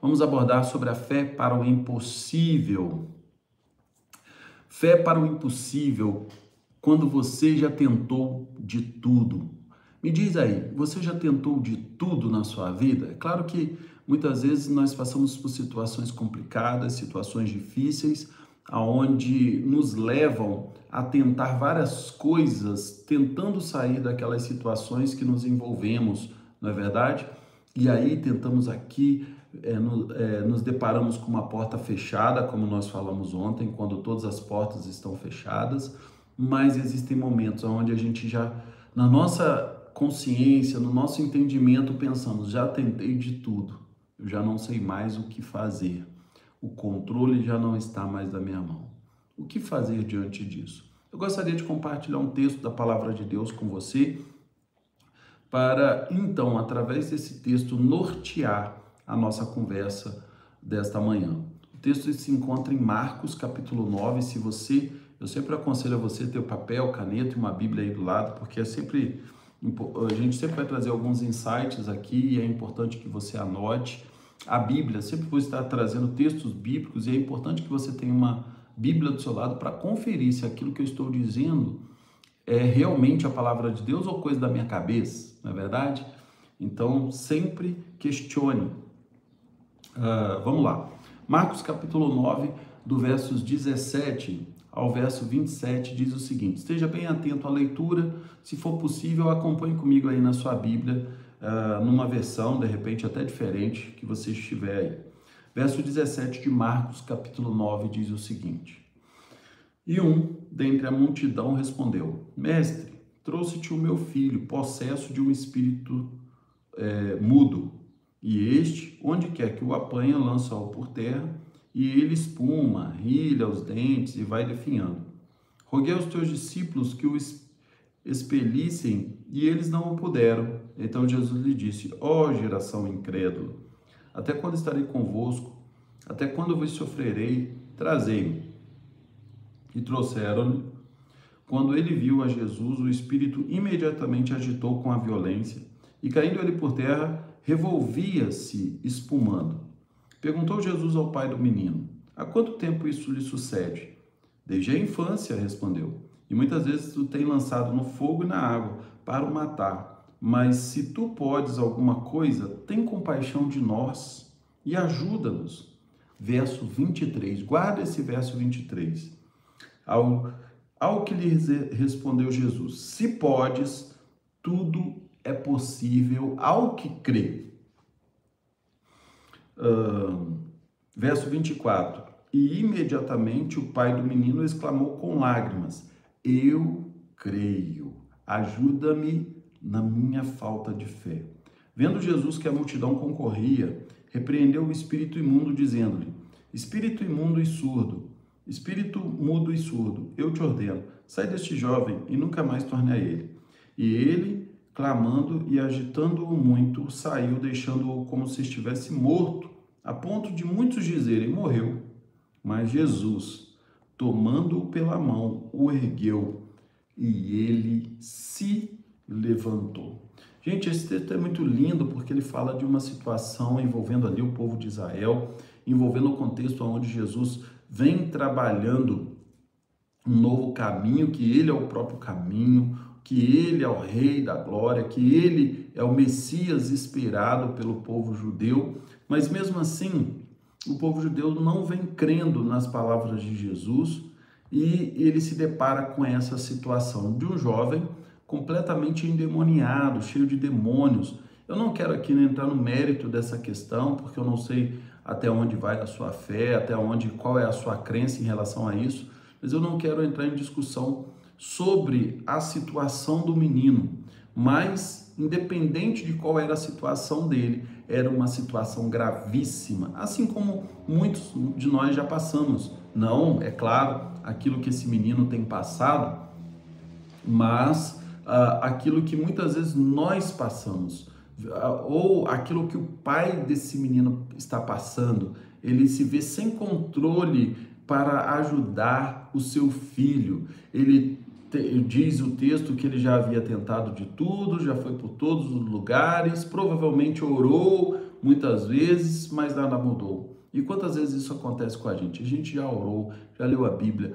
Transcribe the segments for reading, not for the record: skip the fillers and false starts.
Vamos abordar sobre a fé para o impossível. Fé para o impossível, quando você já tentou de tudo. Me diz aí, você já tentou de tudo na sua vida? É claro que muitas vezes nós passamos por situações complicadas, situações difíceis, aonde nos levam a tentar várias coisas, tentando sair daquelas situações que nos envolvemos, não é verdade? E aí tentamos aqui, nos deparamos com uma porta fechada, como nós falamos ontem, quando todas as portas estão fechadas, mas existem momentos onde a gente já, na nossa consciência, no nosso entendimento, pensamos, já tentei de tudo, eu já não sei mais o que fazer, o controle já não está mais na minha mão. O que fazer diante disso? Eu gostaria de compartilhar um texto da Palavra de Deus com você, para então, através desse texto, nortear a nossa conversa desta manhã. O texto se encontra em Marcos, capítulo 9. Eu sempre aconselho a você ter o papel, caneta e uma Bíblia aí do lado, porque a gente sempre vai trazer alguns insights aqui e é importante que você anote. A Bíblia, sempre vou estar trazendo textos bíblicos e é importante que você tenha uma Bíblia do seu lado para conferir se aquilo que eu estou dizendo é realmente a palavra de Deus ou coisa da minha cabeça, não é verdade? Então, sempre questione. Vamos lá. Marcos capítulo 9, do versos 17 ao verso 27, diz o seguinte: esteja bem atento à leitura, se for possível, acompanhe comigo aí na sua Bíblia, numa versão, de repente, até diferente, que você estiver aí. Verso 17 de Marcos capítulo 9 diz o seguinte: e dentre a multidão respondeu: Mestre, trouxe-te o meu filho, possesso de um espírito mudo, e este, onde quer que o apanha, lança-o por terra, e ele espuma, rilha os dentes e vai definhando. Roguei aos teus discípulos que o expelissem, e eles não o puderam. Então Jesus lhe disse: ó geração incrédula, até quando estarei convosco? Até quando vos sofrerei? Trazei-me. E trouxeram-lhe. Quando ele viu a Jesus, o espírito imediatamente agitou com a violência, e caindo ele por terra, revolvia-se espumando. Perguntou Jesus ao pai do menino: há quanto tempo isso lhe sucede? Desde a infância, respondeu. E muitas vezes tu tem lançado no fogo e na água para o matar. Mas se tu podes alguma coisa, tem compaixão de nós e ajuda-nos. Verso 23. Guarda esse verso 23. Ao que lhe respondeu Jesus: se podes, tudo é possível ao que crê. Verso 24. E imediatamente o pai do menino exclamou com lágrimas: eu creio, ajuda-me na minha falta de fé. Vendo Jesus que a multidão concorria, repreendeu o espírito imundo, dizendo-lhe: espírito imundo e surdo, espírito mudo e surdo, eu te ordeno, sai deste jovem e nunca mais torne a ele. E ele, clamando e agitando-o muito, saiu, deixando-o como se estivesse morto, a ponto de muitos dizerem: morreu. Mas Jesus, tomando-o pela mão, o ergueu e ele se levantou. Gente, esse texto é muito lindo porque ele fala de uma situação envolvendo ali o povo de Israel, envolvendo o contexto onde Jesus vem trabalhando um novo caminho, que ele é o próprio caminho, que ele é o Rei da Glória, que ele é o Messias esperado pelo povo judeu, mas mesmo assim, o povo judeu não vem crendo nas palavras de Jesus e ele se depara com essa situação de um jovem completamente endemoniado, cheio de demônios. Eu não quero aqui entrar no mérito dessa questão, porque eu não sei até onde vai a sua fé, qual é a sua crença em relação a isso, mas eu não quero entrar em discussão sobre a situação do menino, mas independente de qual era a situação dele, era uma situação gravíssima, assim como muitos de nós já passamos. Não, é claro, aquilo que esse menino tem passado, mas aquilo que muitas vezes nós passamos, ou aquilo que o pai desse menino está passando, ele se vê sem controle para ajudar o seu filho. Diz o texto que ele já havia tentado de tudo, já foi por todos os lugares, provavelmente orou muitas vezes, mas nada mudou. E quantas vezes isso acontece com a gente? A gente já orou, já leu a Bíblia,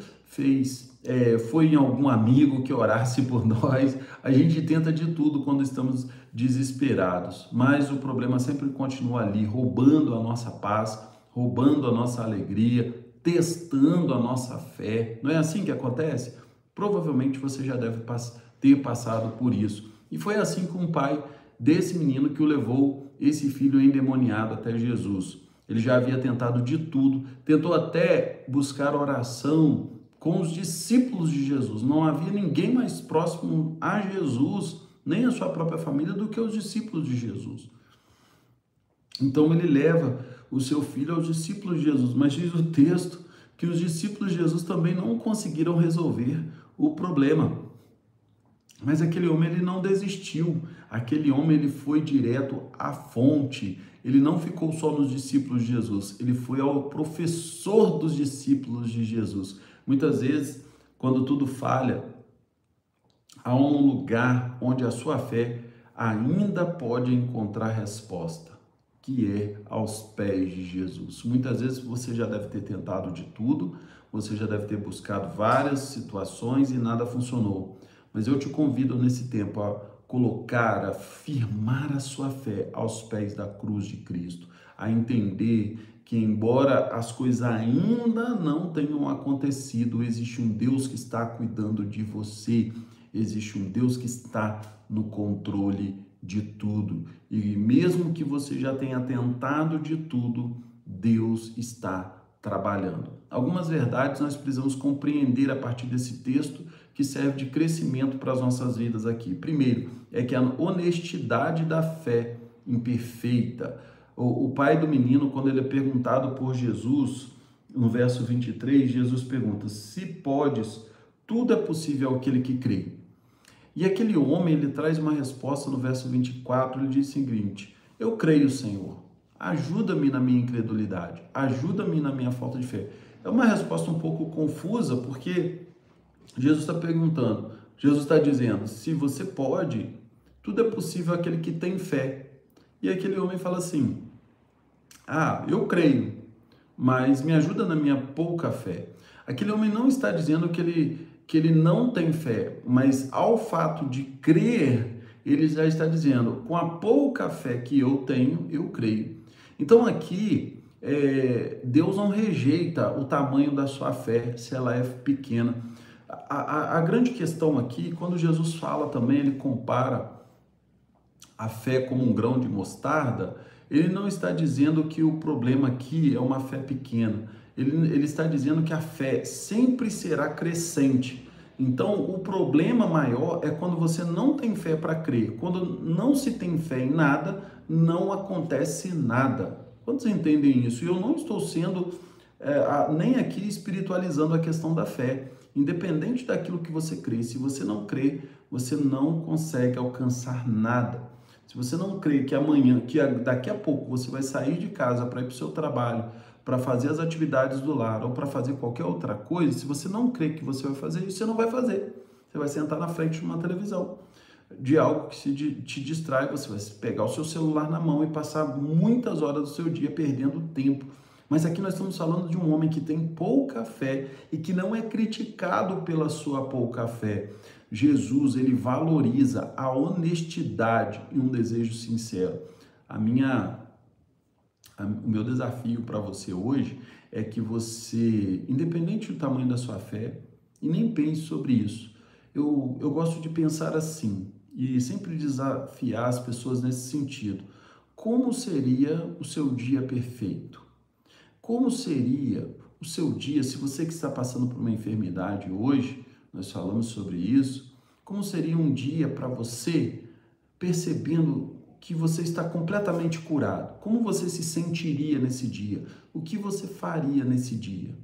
foi em algum amigo que orasse por nós. A gente tenta de tudo quando estamos desesperados, mas o problema sempre continua ali, roubando a nossa paz, roubando a nossa alegria, testando a nossa fé. Não é assim que acontece? Provavelmente você já deve ter passado por isso. E foi assim com o pai desse menino que o levou, esse filho endemoniado, até Jesus. Ele já havia tentado de tudo, tentou até buscar oração com os discípulos de Jesus. Não havia ninguém mais próximo a Jesus, nem a sua própria família, do que os discípulos de Jesus. Então ele leva o seu filho aos discípulos de Jesus, mas diz o texto que os discípulos de Jesus também não conseguiram resolver o problema. Mas aquele homem, ele não desistiu, aquele homem, ele foi direto à fonte, ele não ficou só nos discípulos de Jesus, ele foi ao professor dos discípulos de Jesus. Muitas vezes, quando tudo falha, há um lugar onde a sua fé ainda pode encontrar resposta, que é aos pés de Jesus. Muitas vezes você já deve ter tentado de tudo, você já deve ter buscado várias situações e nada funcionou. Mas eu te convido nesse tempo a colocar, a firmar a sua fé aos pés da cruz de Cristo, a entender que embora as coisas ainda não tenham acontecido, existe um Deus que está cuidando de você, existe um Deus que está no controle de tudo. E mesmo que você já tenha tentado de tudo, Deus está trabalhando. Algumas verdades nós precisamos compreender a partir desse texto que serve de crescimento para as nossas vidas aqui. Primeiro, é que a honestidade da fé imperfeita. O pai do menino, quando ele é perguntado por Jesus, no verso 23, Jesus pergunta: se podes, tudo é possível àquele que crê. E aquele homem, ele traz uma resposta no verso 24, ele diz o seguinte: eu creio, Senhor, ajuda-me na minha incredulidade, ajuda-me na minha falta de fé. É uma resposta um pouco confusa, porque Jesus está perguntando, Jesus está dizendo, se você pode, tudo é possível àquele que tem fé. E aquele homem fala assim: eu creio, mas me ajuda na minha pouca fé. Aquele homem não está dizendo que ele não tem fé, mas ao fato de crer, ele já está dizendo, com a pouca fé que eu tenho, eu creio. Então aqui, Deus não rejeita o tamanho da sua fé, se ela é pequena. A grande questão aqui, quando Jesus fala também, ele compara a fé como um grão de mostarda, ele não está dizendo que o problema aqui é uma fé pequena. Ele está dizendo que a fé sempre será crescente. Então, o problema maior é quando você não tem fé para crer. Quando não se tem fé em nada, não acontece nada. Quantos entendem isso? E eu não estou sendo nem aqui espiritualizando a questão da fé. Independente daquilo que você crê, se você não crê, você não consegue alcançar nada. Se você não crê que amanhã, que daqui a pouco você vai sair de casa para ir para o seu trabalho, para fazer as atividades do lar ou para fazer qualquer outra coisa, se você não crê que você vai fazer isso, você não vai fazer. Você vai sentar na frente de uma televisão, de algo que te distrai, você vai pegar o seu celular na mão e passar muitas horas do seu dia perdendo tempo. Mas aqui nós estamos falando de um homem que tem pouca fé e que não é criticado pela sua pouca fé. Jesus, ele valoriza a honestidade e um desejo sincero. O meu desafio para você hoje é que você, independente do tamanho da sua fé, e nem pense sobre isso. Eu gosto de pensar assim e sempre desafiar as pessoas nesse sentido. Como seria o seu dia perfeito? Como seria o seu dia, se você que está passando por uma enfermidade hoje, nós falamos sobre isso, como seria um dia para você percebendo que você está completamente curado? Como você se sentiria nesse dia? O que você faria nesse dia?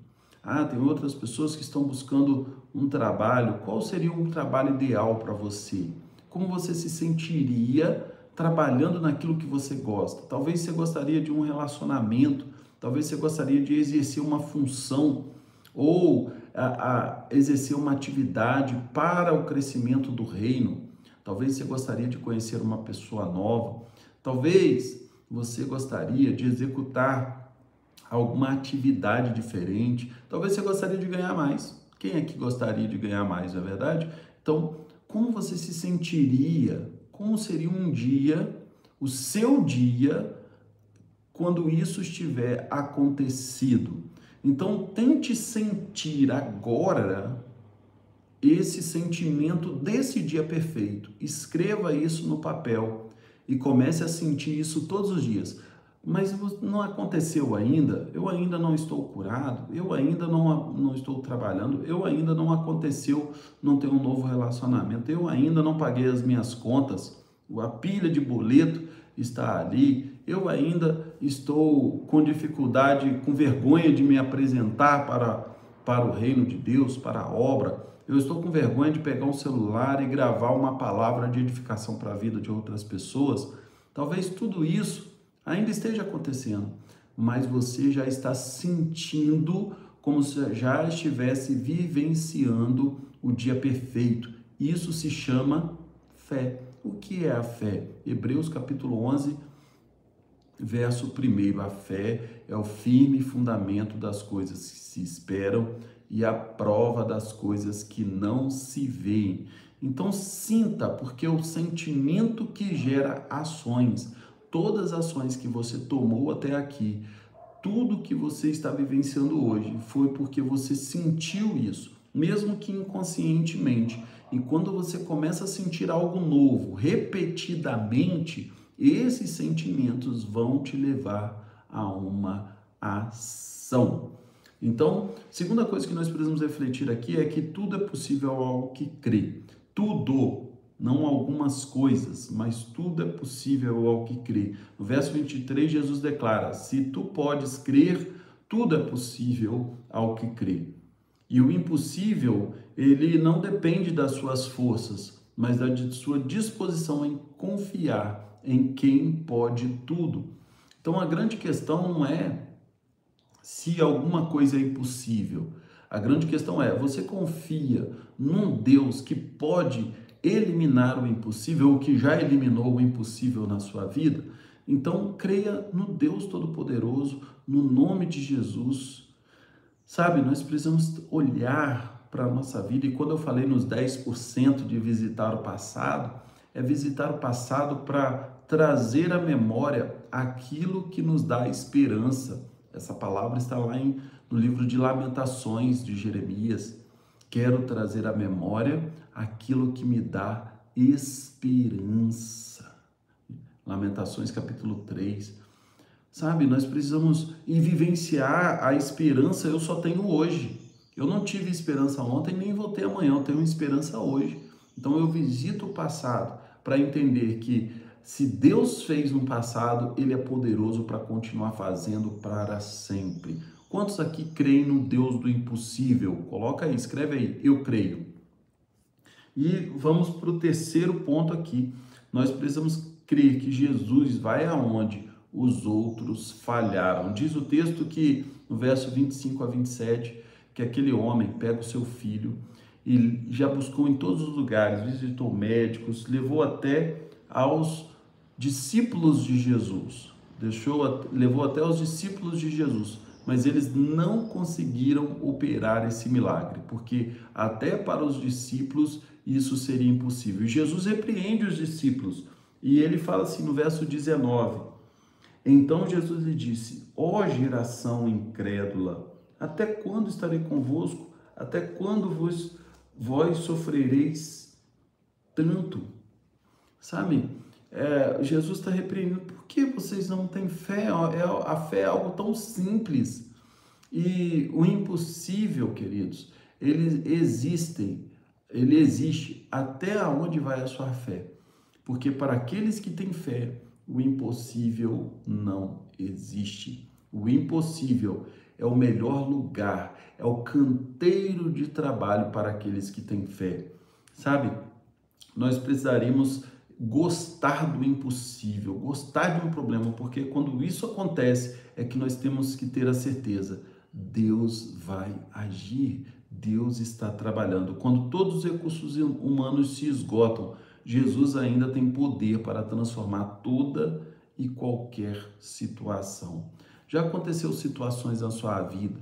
Tem outras pessoas que estão buscando um trabalho. Qual seria um trabalho ideal para você? Como você se sentiria trabalhando naquilo que você gosta? Talvez você gostaria de um relacionamento, talvez você gostaria de exercer uma função ou exercer uma atividade para o crescimento do reino. Talvez você gostaria de conhecer uma pessoa nova. Talvez você gostaria de executar alguma atividade diferente. Talvez você gostaria de ganhar mais. Quem é que gostaria de ganhar mais, não é verdade? Então, como você se sentiria? Como seria um dia, o seu dia, quando isso estiver acontecido? Então, tente sentir agora esse sentimento desse dia perfeito. Escreva isso no papel e comece a sentir isso todos os dias. Mas não aconteceu ainda, eu ainda não estou curado, eu ainda não estou trabalhando, eu ainda não aconteceu, não tenho um novo relacionamento, eu ainda não paguei as minhas contas, a pilha de boleto está ali, eu ainda estou com dificuldade, com vergonha de me apresentar para o reino de Deus, para a obra. Eu estou com vergonha de pegar um celular e gravar uma palavra de edificação para a vida de outras pessoas. Talvez tudo isso ainda esteja acontecendo, mas você já está sentindo como se já estivesse vivenciando o dia perfeito. Isso se chama fé. O que é a fé? Hebreus capítulo 11, verso 1. A fé é o firme fundamento das coisas que se esperam e a prova das coisas que não se veem. Então sinta, porque o sentimento que gera ações, todas as ações que você tomou até aqui, tudo que você está vivenciando hoje, foi porque você sentiu isso, mesmo que inconscientemente. E quando você começa a sentir algo novo, repetidamente, esses sentimentos vão te levar a uma ação. Então, segunda coisa que nós precisamos refletir aqui é que tudo é possível ao que crê. Tudo, não algumas coisas, mas tudo é possível ao que crê. No verso 23, Jesus declara: se tu podes crer, tudo é possível ao que crê. E o impossível, ele não depende das suas forças, mas da sua disposição em confiar em quem pode tudo. Então, a grande questão não é se alguma coisa é impossível. A grande questão é, você confia num Deus que pode eliminar o impossível, ou que já eliminou o impossível na sua vida? Então, creia no Deus Todo-Poderoso, no nome de Jesus. Sabe, nós precisamos olhar para a nossa vida, e quando eu falei nos 10% de visitar o passado, é visitar o passado para trazer à memória aquilo que nos dá esperança. Essa palavra está lá no livro de Lamentações de Jeremias. Quero trazer à memória aquilo que me dá esperança. Lamentações capítulo 3. Sabe, nós precisamos vivenciar a esperança. Eu só tenho hoje. Eu não tive esperança ontem, nem vou ter amanhã. Eu tenho esperança hoje. Então eu visito o passado para entender que se Deus fez no passado, Ele é poderoso para continuar fazendo para sempre. Quantos aqui creem no Deus do impossível? Coloca aí, escreve aí, eu creio. E vamos para o terceiro ponto aqui. Nós precisamos crer que Jesus vai aonde os outros falharam. Diz o texto que, no verso 25 a 27, que aquele homem pega o seu filho e já buscou em todos os lugares, visitou médicos, levou até aos discípulos de Jesus, levou até os discípulos de Jesus, mas eles não conseguiram operar esse milagre, porque até para os discípulos isso seria impossível. E Jesus repreende os discípulos, e ele fala assim no verso 19, então Jesus lhe disse: ó geração incrédula, até quando estarei convosco? Até quando vós sofrereis tanto? Sabe, Jesus está repreendendo, por que vocês não têm fé? A fé é algo tão simples. E o impossível, queridos, ele existe até onde vai a sua fé. Porque para aqueles que têm fé, o impossível não existe. O impossível é o melhor lugar, é o canteiro de trabalho para aqueles que têm fé. Sabe, nós precisaríamos gostar do impossível, gostar de um problema, porque quando isso acontece é que nós temos que ter a certeza, Deus vai agir, Deus está trabalhando. Quando todos os recursos humanos se esgotam, Jesus ainda tem poder para transformar toda e qualquer situação. Já aconteceu situações na sua vida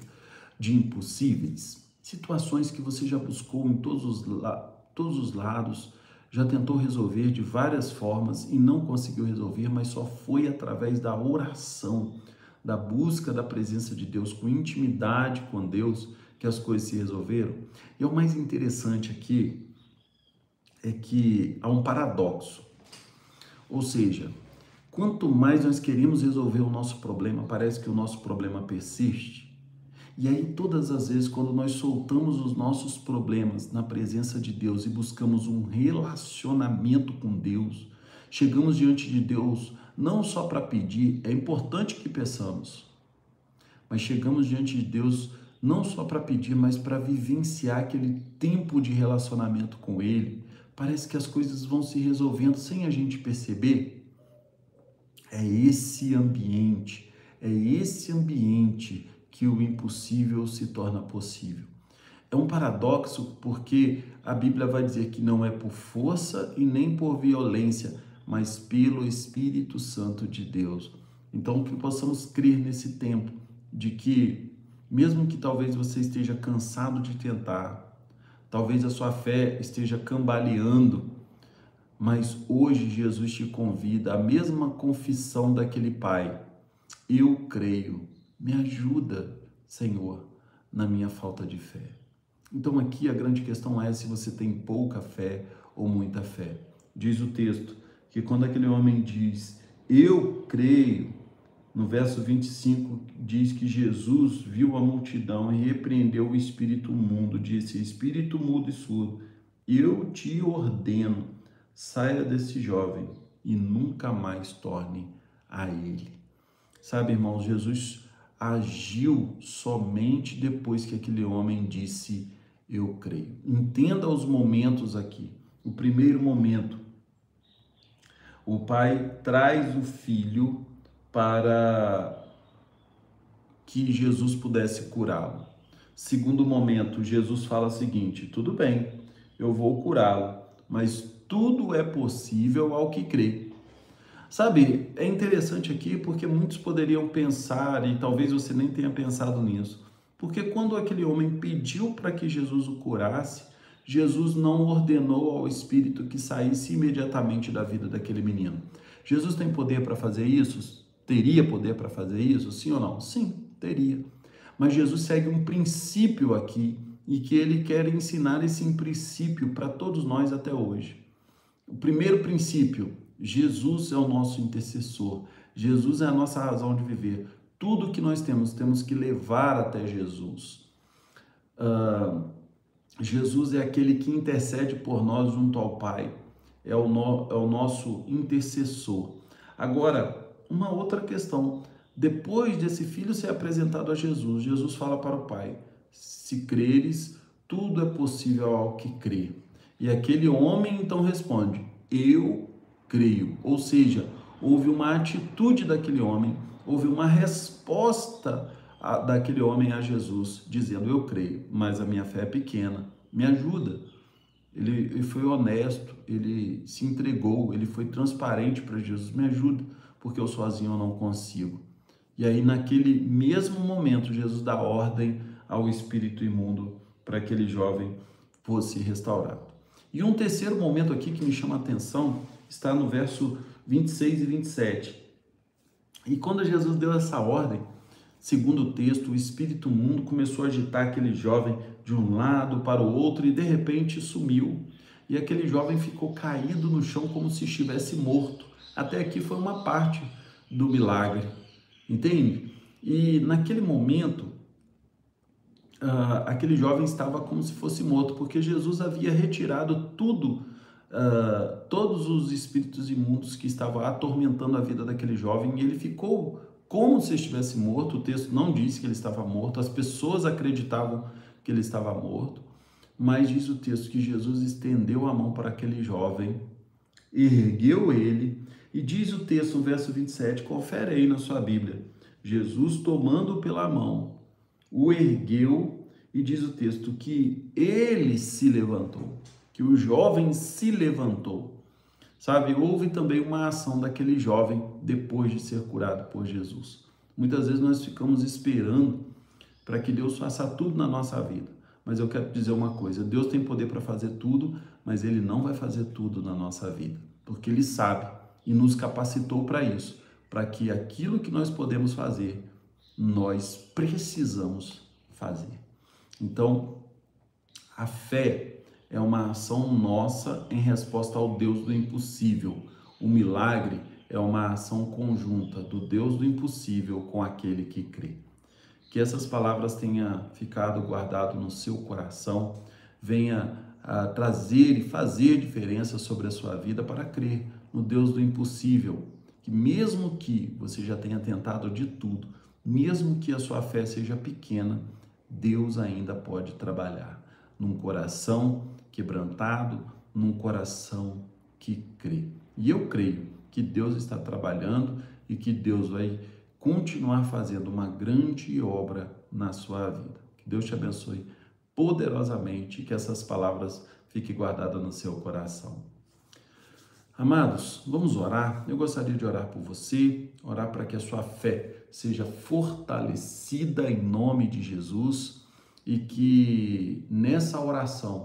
de impossíveis? Situações que você já buscou em todos os lados, já tentou resolver de várias formas e não conseguiu resolver, mas só foi através da oração, da busca da presença de Deus, com intimidade com Deus, que as coisas se resolveram. E o mais interessante aqui é que há um paradoxo. Ou seja, quanto mais nós queremos resolver o nosso problema, parece que o nosso problema persiste. E aí, todas as vezes, quando nós soltamos os nossos problemas na presença de Deus e buscamos um relacionamento com Deus, chegamos diante de Deus não só para pedir, é importante que peçamos, mas chegamos diante de Deus não só para pedir, mas para vivenciar aquele tempo de relacionamento com Ele. Parece que as coisas vão se resolvendo sem a gente perceber. É esse ambiente que o impossível se torna possível. É um paradoxo porque a Bíblia vai dizer que não é por força e nem por violência, mas pelo Espírito Santo de Deus. Então, que possamos crer nesse tempo de que, mesmo que talvez você esteja cansado de tentar, talvez a sua fé esteja cambaleando, mas hoje Jesus te convida à mesma confissão daquele pai. Eu creio, me ajuda, Senhor, na minha falta de fé. Então aqui a grande questão é se você tem pouca fé ou muita fé. Diz o texto que quando aquele homem diz, eu creio, no verso 25 diz que Jesus viu a multidão e repreendeu o espírito mudo, disse, espírito mudo e surdo, eu te ordeno, saia desse jovem e nunca mais torne a ele. Sabe, irmãos, Jesus agiu somente depois que aquele homem disse, eu creio. Entenda os momentos aqui. O primeiro momento, o pai traz o filho para que Jesus pudesse curá-lo. Segundo momento, Jesus fala o seguinte, tudo bem, eu vou curá-lo, mas tudo é possível ao que crê. Sabe, é interessante aqui porque muitos poderiam pensar, e talvez você nem tenha pensado nisso, porque quando aquele homem pediu para que Jesus o curasse, Jesus não ordenou ao Espírito que saísse imediatamente da vida daquele menino. Jesus tem poder para fazer isso? Teria poder para fazer isso? Sim ou não? Sim, teria. Mas Jesus segue um princípio aqui e que ele quer ensinar esse princípio para todos nós até hoje. O primeiro princípio, Jesus é o nosso intercessor. Jesus é a nossa razão de viver. Tudo que nós temos que levar até Jesus. Jesus é aquele que intercede por nós junto ao Pai. É o nosso intercessor. Agora, uma outra questão. Depois desse filho ser apresentado a Jesus, Jesus fala para o Pai, se creres, tudo é possível ao que crê. E aquele homem então responde, eu creio. Ou seja, houve uma atitude daquele homem, houve uma resposta daquele homem a Jesus, dizendo, eu creio, mas a minha fé é pequena, me ajuda. Ele foi honesto, ele se entregou, ele foi transparente para Jesus, me ajuda, porque eu sozinho eu não consigo. E aí naquele mesmo momento, Jesus dá ordem ao espírito imundo para que aquele jovem fosse restaurado. E um terceiro momento aqui que me chama a atenção está no verso 26 e 27. E quando Jesus deu essa ordem, segundo o texto, o espírito imundo começou a agitar aquele jovem de um lado para o outro e de repente sumiu. E aquele jovem ficou caído no chão como se estivesse morto. Até aqui foi uma parte do milagre, entende? E naquele momento, aquele jovem estava como se fosse morto, porque Jesus havia retirado todos os espíritos imundos que estavam atormentando a vida daquele jovem, e ele ficou como se estivesse morto. O texto não disse que ele estava morto, as pessoas acreditavam que ele estava morto, mas diz o texto que Jesus estendeu a mão para aquele jovem, ergueu ele, e diz o texto no verso 27, confere aí na sua Bíblia, Jesus tomando pela mão, o ergueu, e diz o texto que ele se levantou, que o jovem se levantou. Sabe, houve também uma ação daquele jovem depois de ser curado por Jesus. Muitas vezes nós ficamos esperando para que Deus faça tudo na nossa vida. Mas eu quero dizer uma coisa, Deus tem poder para fazer tudo, mas Ele não vai fazer tudo na nossa vida, porque Ele sabe e nos capacitou para isso, para que aquilo que nós podemos fazer, nós precisamos fazer. Então, a fé é uma ação nossa em resposta ao Deus do impossível. O milagre é uma ação conjunta do Deus do impossível com aquele que crê. Que essas palavras tenham ficado guardado no seu coração, venha a trazer e fazer diferença sobre a sua vida para crer no Deus do impossível. Que mesmo que você já tenha tentado de tudo, mesmo que a sua fé seja pequena, Deus ainda pode trabalhar num coração quebrantado, num coração que crê. E eu creio que Deus está trabalhando e que Deus vai continuar fazendo uma grande obra na sua vida. Que Deus te abençoe poderosamente e que essas palavras fiquem guardadas no seu coração. Amados, vamos orar. Eu gostaria de orar por você, orar para que a sua fé seja fortalecida em nome de Jesus e que nessa oração